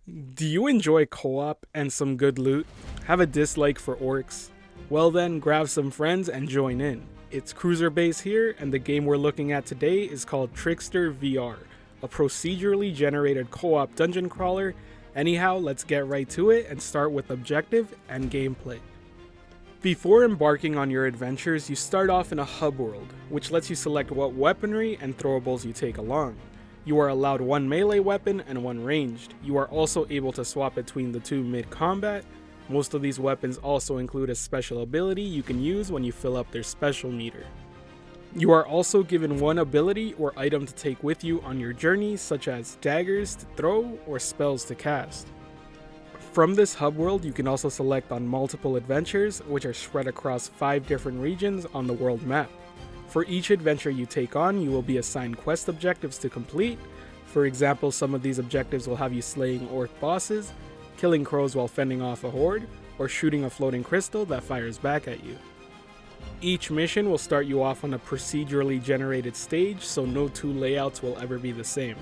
Do you enjoy co-op and some good loot? Have a dislike for orcs? Well then, grab some friends and join in. It's CruzerBass here, and the game we're looking at today is called Trickster VR, a procedurally generated co-op dungeon crawler. Anyhow, let's get right to it and start with objective and gameplay. Before embarking on your adventures, you start off in a hub world, which lets you select what weaponry and throwables you take along. You are allowed one melee weapon and one ranged. You are also able to swap between the two mid-combat. Most of these weapons also include a special ability you can use when you fill up their special meter. You are also given one ability or item to take with you on your journey, such as daggers to throw or spells to cast. From this hub world, you can also select on multiple adventures, which are spread across 5 different regions on the world map. For each adventure you take on, you will be assigned quest objectives to complete. For example, some of these objectives will have you slaying orc bosses, killing crows while fending off a horde, or shooting a floating crystal that fires back at you. Each mission will start you off on a procedurally generated stage, so no two layouts will ever be the same.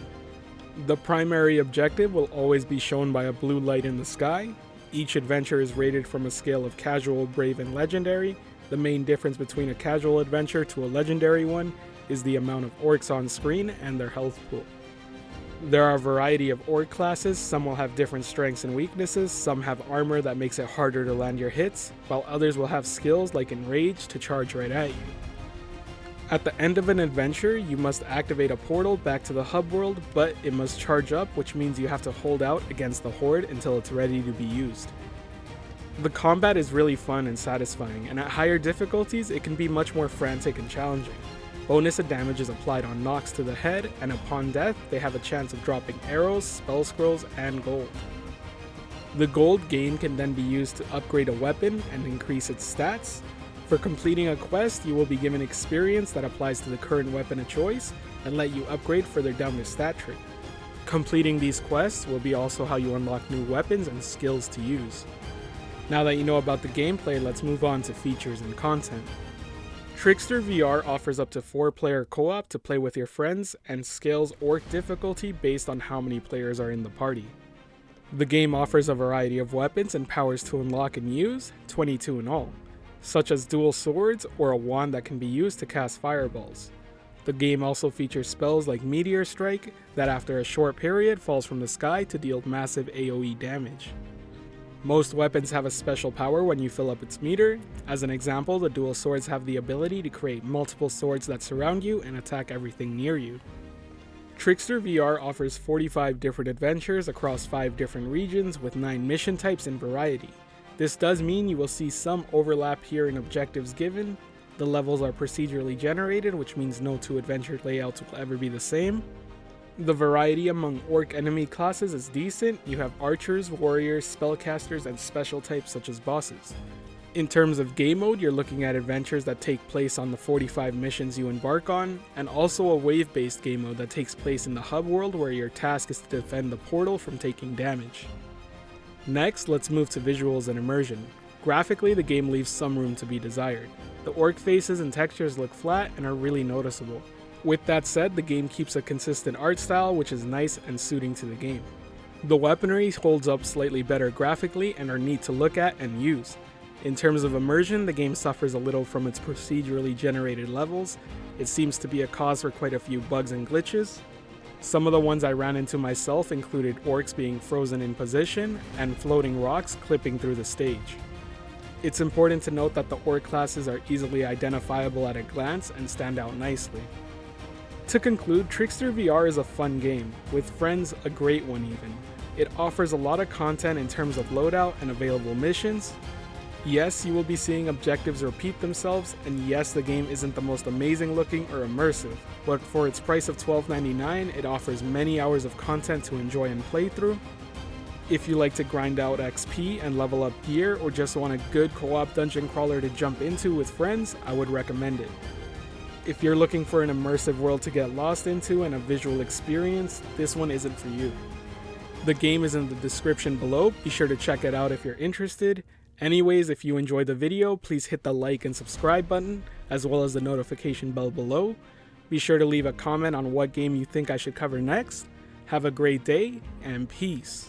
The primary objective will always be shown by a blue light in the sky. Each adventure is rated from a scale of casual, brave, and legendary. The main difference between a casual adventure to a legendary one is the amount of orcs on screen and their health pool. There are a variety of orc classes. Some will have different strengths and weaknesses, some have armor that makes it harder to land your hits, while others will have skills like Enrage to charge right at you. At the end of an adventure, you must activate a portal back to the hub world, but it must charge up, which means you have to hold out against the horde until it's ready to be used. The combat is really fun and satisfying, and at higher difficulties it can be much more frantic and challenging. Bonus damage is applied on knocks to the head, and upon death they have a chance of dropping arrows, spell scrolls, and gold. The gold gained can then be used to upgrade a weapon and increase its stats. For completing a quest, you will be given experience that applies to the current weapon of choice and let you upgrade further down the stat tree. Completing these quests will be also how you unlock new weapons and skills to use. Now that you know about the gameplay, let's move on to features and content. Trickster VR offers up to 4-player co-op to play with your friends and scales orc difficulty based on how many players are in the party. The game offers a variety of weapons and powers to unlock and use, 22 in all, such as dual swords or a wand that can be used to cast fireballs. The game also features spells like Meteor Strike that after a short period falls from the sky to deal massive AoE damage. Most weapons have a special power when you fill up its meter. As an example, the dual swords have the ability to create multiple swords that surround you and attack everything near you. Trickster VR offers 45 different adventures across 5 different regions with 9 mission types in variety. This does mean you will see some overlap here in objectives given. The levels are procedurally generated, which means no 2 adventure layouts will ever be the same. The variety among orc enemy classes is decent. You have archers, warriors, spellcasters, and special types such as bosses. In terms of game mode, you're looking at adventures that take place on the 45 missions you embark on, and also a wave-based game mode that takes place in the hub world where your task is to defend the portal from taking damage. Next, let's move to visuals and immersion. Graphically, the game leaves some room to be desired. The orc faces and textures look flat and are really noticeable. With that said, the game keeps a consistent art style, which is nice and suiting to the game. The weaponry holds up slightly better graphically and are neat to look at and use. In terms of immersion, the game suffers a little from its procedurally generated levels. It seems to be a cause for quite a few bugs and glitches. Some of the ones I ran into myself included orcs being frozen in position and floating rocks clipping through the stage. It's important to note that the orc classes are easily identifiable at a glance and stand out nicely. To conclude, Trickster VR is a fun game, with friends a great one even. It offers a lot of content in terms of loadout and available missions. Yes, you will be seeing objectives repeat themselves, and yes, the game isn't the most amazing looking or immersive, but for its price of $12.99, it offers many hours of content to enjoy and play through. If you like to grind out XP and level up gear, or just want a good co-op dungeon crawler to jump into with friends, I would recommend it. If you're looking for an immersive world to get lost into and a visual experience, this one isn't for you. The game is in the description below, be sure to check it out if you're interested. Anyways, if you enjoyed the video, please hit the like and subscribe button, as well as the notification bell below. Be sure to leave a comment on what game you think I should cover next. Have a great day, and peace.